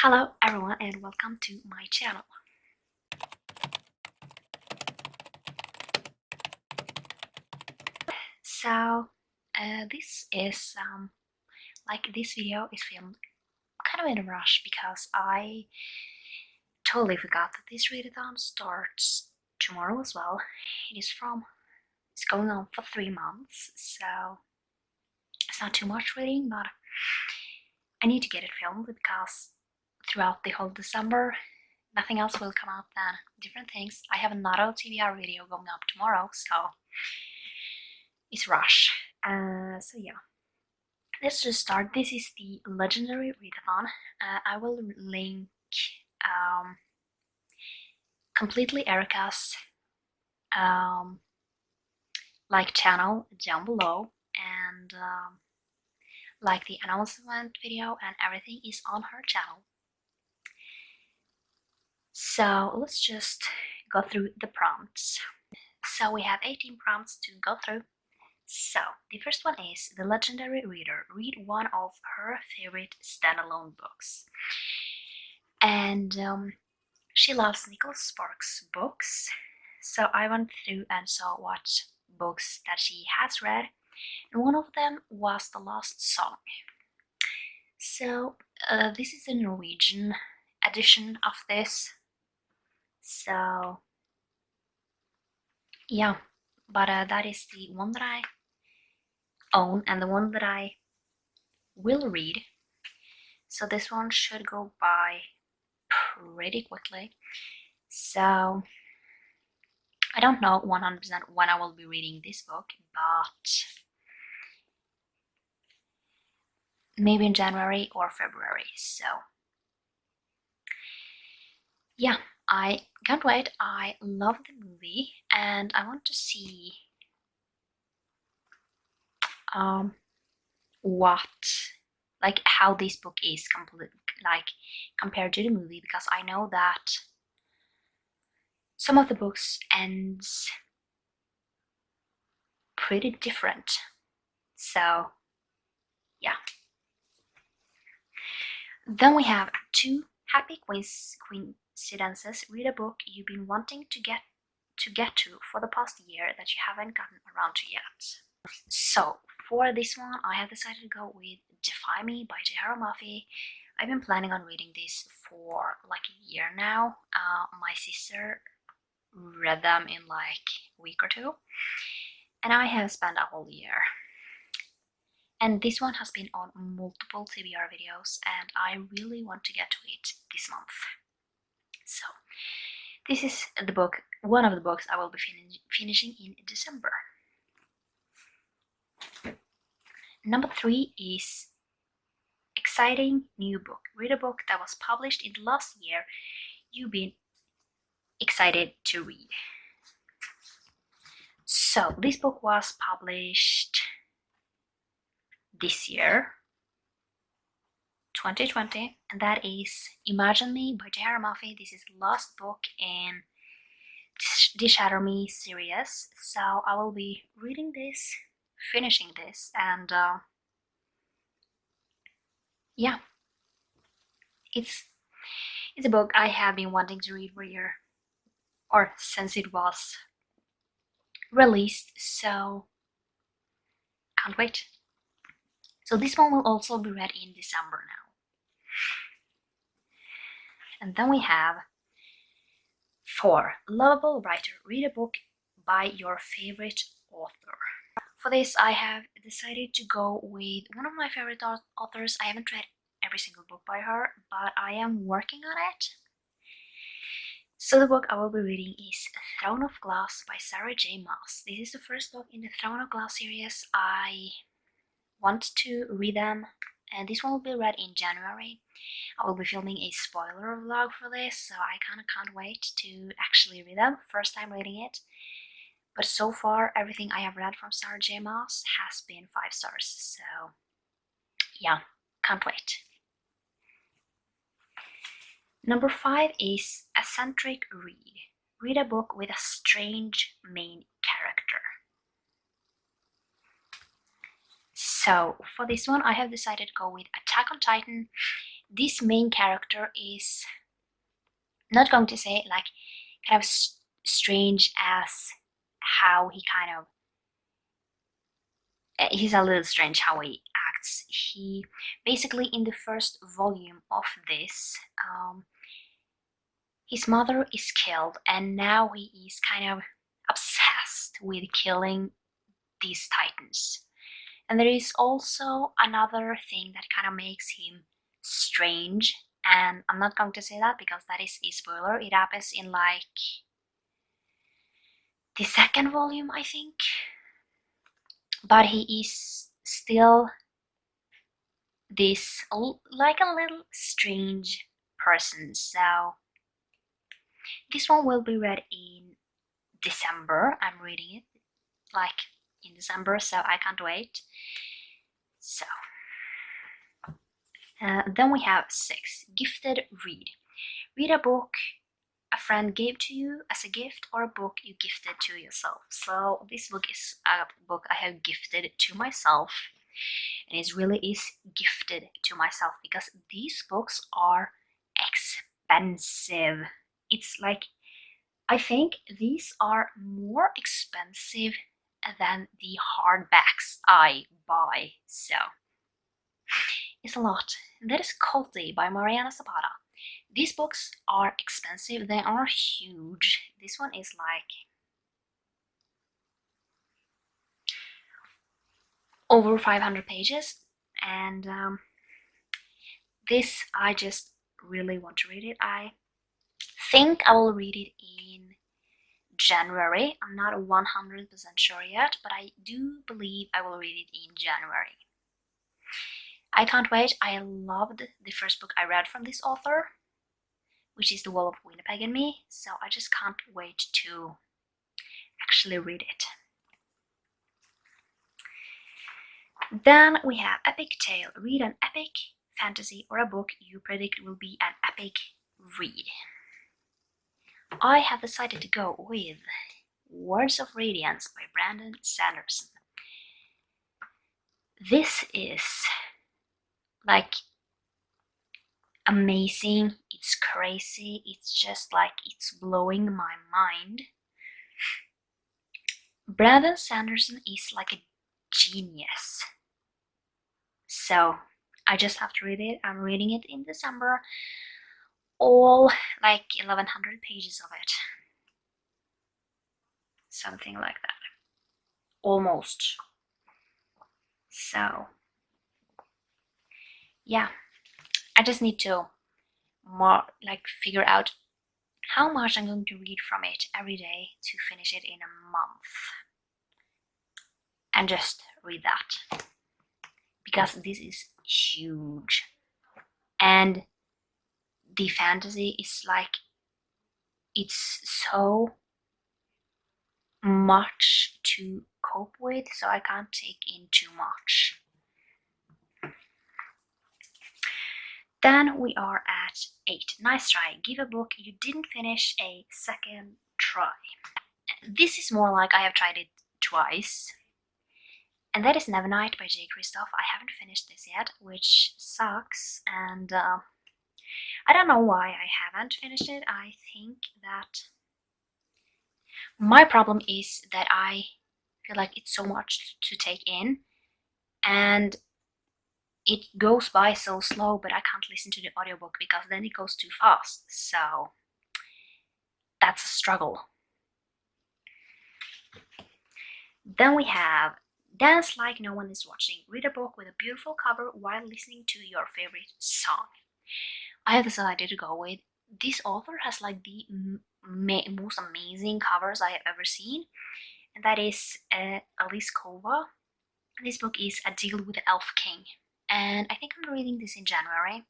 Hello everyone and welcome to my channel. So this video is filmed kind of in a rush because I totally forgot that this readathon starts tomorrow as well. It's going on for 3 months, so it's not too much reading, but I need to get it filmed because throughout the whole December nothing else will come out than different things. I have another TBR video going up tomorrow, so it's rush. So yeah, let's just start. This is the Legendary Readathon. I will link completely Erica's channel down below, and the announcement video and everything is on her channel. So let's just go through the prompts. So we have 18 prompts to go through. So the first one is the legendary reader. Read one of her favorite standalone books. And she loves Nicole Sparks' books. So I went through and saw what books that she has read. And one of them was The Lost Song. So this is the Norwegian edition of this. So yeah, but that is the one that I own and the one that I will read. So this one should go by pretty quickly. So I don't know 100% when I will be reading this book, but maybe in January or February. So yeah, I can't wait. I love the movie and I want to see how this book is compared to the movie, because I know that some of the books ends pretty different. So yeah. Then we have 2 happy coincidences. Read a book you've been wanting to get to for the past year that you haven't gotten around to yet. So for this one, I have decided to go with Defy Me by J.R. Mafi. I've been planning on reading this for like a year now. My sister read them in like a week or 2, and I have spent a whole year. And this one has been on multiple TBR videos, and I really want to get to it this month. So this is the book, one of the books I will be finishing in December. Number 3 is exciting new book. Read a book that was published in the last year you've been excited to read. So this book was published this year, 2020, and that is Imagine Me by J.R. Mafi. This is the last book in the Shatter Me series, so I will be reading this, finishing this, and yeah, it's a book I have been wanting to read for a year, or since it was released, so can't wait. So this one will also be read in December now. And then we have 4, lovable writer. Read a book by your favorite author. For this, I have decided to go with one of my favorite authors. I haven't read every single book by her, but I am working on it. So the book I will be reading is Throne of Glass by Sarah J. Maas. This is the first book in the Throne of Glass series. I want to read them, and this one will be read in January. I will be filming a spoiler vlog for this, so I kinda can't wait to actually read them. First time reading it. But so far, everything I have read from Sarah J. Maas has been 5 stars, so yeah, can't wait. Number 5 is eccentric read. Read a book with a strange main character. So for this one, I have decided to go with Attack on Titan. this main character is, not going to say like kind of strange as how he kind of, he's a little strange how he acts. He basically, in the first volume of this, his mother is killed, and now he is kind of obsessed with killing these titans. And there is also another thing that kind of makes him strange, and I'm not going to say that because that is a spoiler. It happens in like the second volume, I think. But he is still this like a little strange person. So this one will be read in December. I'm reading it like in December, so I can't wait. So then we have 6. Gifted read. Read a book a friend gave to you as a gift, or a book you gifted to yourself. So this book is a book I have gifted to myself, and it really is gifted to myself because these books are expensive. It's like, I think these are more expensive than the hardbacks I buy, so it's a lot. That is Culty by Mariana Zapata. These books are expensive, they are huge. This one is like over 500 pages, and this, I just really want to read it. I think I will read it in January. I'm not 100% sure yet, but I do believe I will read it in January. I can't wait. I loved the first book I read from this author, which is The Wall of Winnipeg and Me, so I just can't wait to actually read it. Then we have Epic Tale. Read an epic fantasy or a book you predict will be an epic read. I have decided to go with Words of Radiance by Brandon Sanderson. This is like amazing, it's crazy, it's just like, it's blowing my mind. Brandon Sanderson is like a genius. So I just have to read it. I'm reading it in December. All like 1100 pages of it. Something like that. Almost. So yeah, I just need to figure out how much I'm going to read from it every day to finish it in a month. And just read that. Because this is huge. And the fantasy is like, it's so much to cope with, so I can't take in too much. Then we are at 8. Nice try. Give a book you didn't finish a second try. This is more like I have tried it twice. And that is Nevernight by Kristoff. I haven't finished this yet, which sucks, and I don't know why I haven't finished it. I think that my problem is that I feel like it's so much to take in, and it goes by so slow, but I can't listen to the audiobook because then it goes too fast, so that's a struggle. Then we have Dance Like No One Is Watching. Read a book with a beautiful cover while listening to your favorite song. I have decided to go with, this author has like the most amazing covers I have ever seen, and that is Alice Kova. This book is A Deal with the Elf King, and I think I'm reading this in January.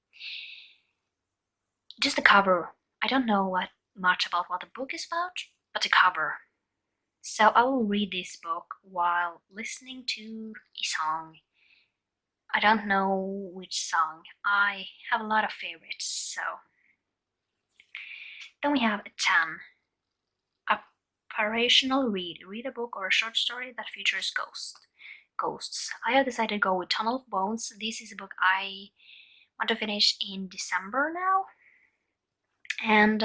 Just the cover. I don't know much about what the book is about, but the cover. So I will read this book while listening to a song. I don't know which song. I have a lot of favorites, so. Then we have 10. Operational read. Read a book or a short story that features ghosts. I have decided to go with Tunnel of Bones. This is a book want to finish in December now. And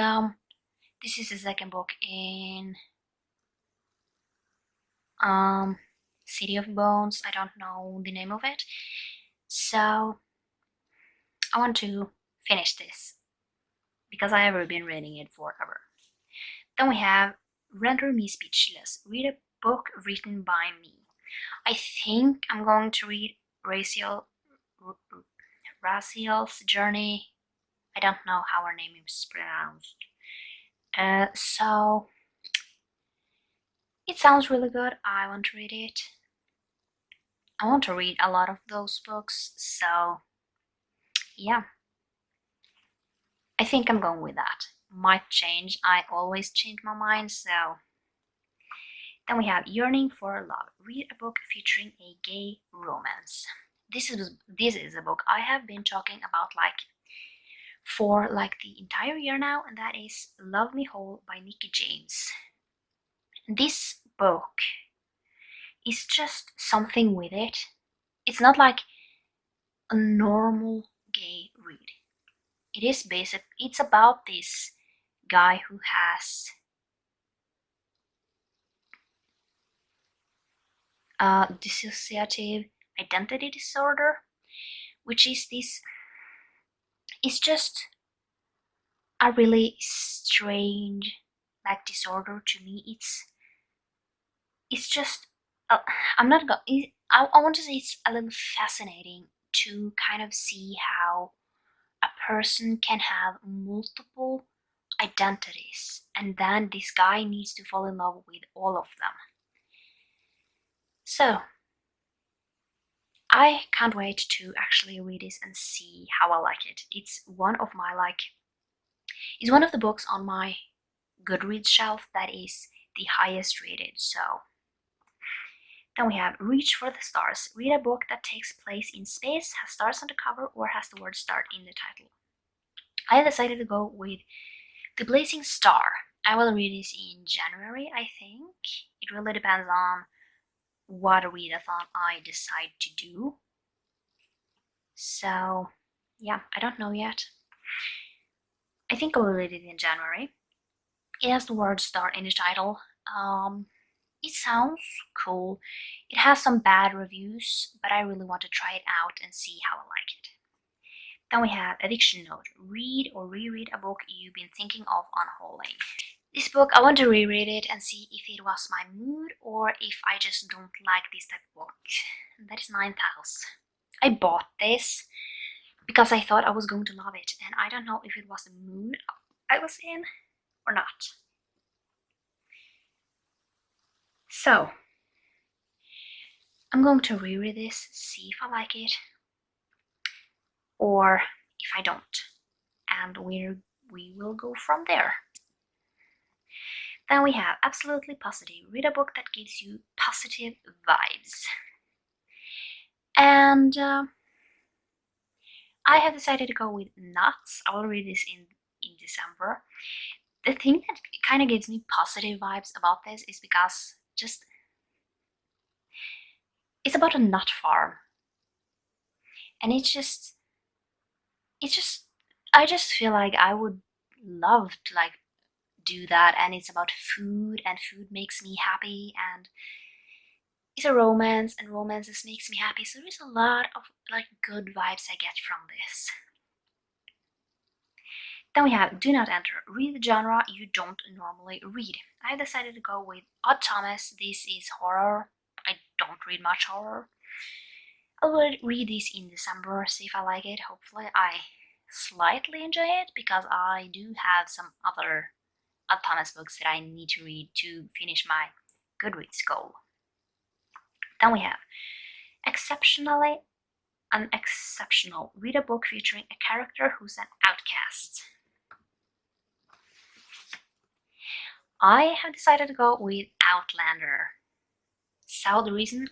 this is the second book in City of Bones. I don't know the name of it, so I want to finish this because I have been reading it forever. Then we have Render Me Speechless. Read a book written by me. I think I'm going to read Raziel's Journey. I don't know how her name is pronounced. So it sounds really good. I want to read it. I want to read a lot of those books, so yeah. I think I'm going with that. Might change. I always change my mind, so. Then we have Yearning for Love. Read a book featuring a gay romance. This is a book I have been talking about for the entire year now, and that is Love Me Whole by Nikki James. This book is just something with it. It's not like a normal gay read. It is basic. It's about this guy who has dissociative identity disorder, which is this. It's just a really strange disorder to me. It's just I'm not going. I want to say it's a little fascinating to kind of see how a person can have multiple identities, and then this guy needs to fall in love with all of them. So I can't wait to actually read this and see how I like it. It's one of the books on my Goodreads shelf that is the highest rated. So then we have Reach for the Stars. Read a book that takes place in space, has stars on the cover, or has the word start in the title. I decided to go with The Blazing Star. I will read this in January, I think. It really depends on what readathon I decide to do. So yeah, I don't know yet. I think I will read it in January. It has the word star in the title. It sounds cool. It has some bad reviews, but I really want to try it out and see how I like it. Then we have Addiction Note. Read or reread a book you've been thinking of unhauling. This book, I want to reread it and see if it was my mood or if I just don't like this type of book. That is 9,000. I bought this because I thought I was going to love it, and I don't know if it was the mood I was in or not. So I'm going to reread this, see if I like it or if I don't, and we will go from there. Then we have Absolutely Positive. Read a book that gives you positive vibes. And I have decided to go with Nuts. I will read this in December. The thing that kind of gives me positive vibes about this is because it's about a nut farm. And I just feel like I would love to do that, and it's about food, and food makes me happy, and it's a romance, and romances makes me happy, so there's a lot of good vibes I get from this. Then we have Do Not Enter. Read the genre you don't normally read. I decided to go with Odd Thomas. This is horror. I don't read much horror. I will read this in December, see if I like it. Hopefully I slightly enjoy it, because I do have some other Odd Thomas books that I need to read to finish my Goodreads goal. Then we have Exceptionally Unexceptional. Read a book featuring a character who's an outcast. I have decided to go with Outlander. So the reason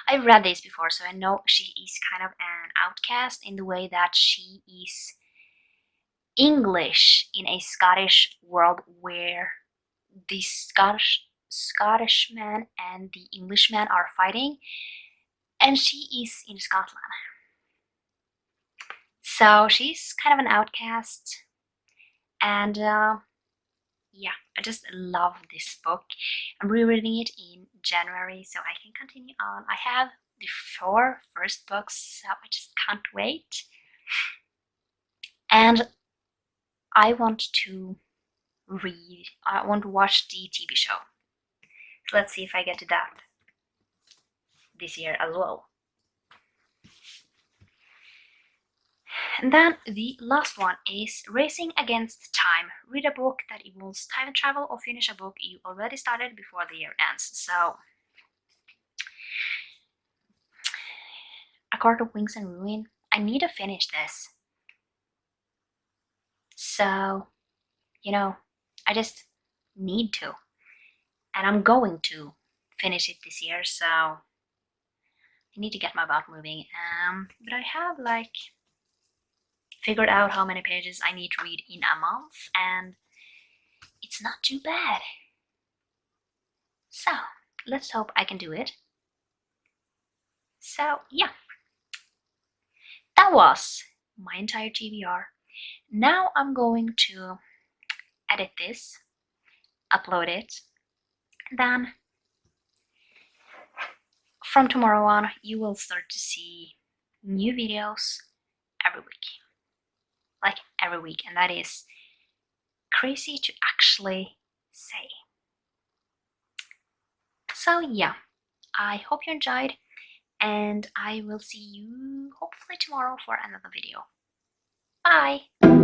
I've read this before, so I know she is kind of an outcast in the way that she is English in a Scottish world where the Scottish man and the Englishman are fighting, and she is in Scotland. So she's kind of an outcast, and yeah, I just love this book. I'm rereading it in January, so I can continue on. I have the 4 first books, so I just can't wait. And I want to watch the TV show. So let's see if I get to that this year as well. And then the last one is Racing Against Time. Read a book that involves time travel or finish a book you already started before the year ends. So, A Court of Wings and Ruin. I need to finish this. So, I just need to. And I'm going to finish it this year, so I need to get my butt moving. But I have figured out how many pages I need to read in a month, and it's not too bad. So, let's hope I can do it. So, yeah. That was my entire TBR. Now I'm going to edit this, upload it, and then from tomorrow on you will start to see new videos every week. Like every week, and that is crazy to actually say. So yeah, I hope you enjoyed, and I will see you hopefully tomorrow for another video. Bye!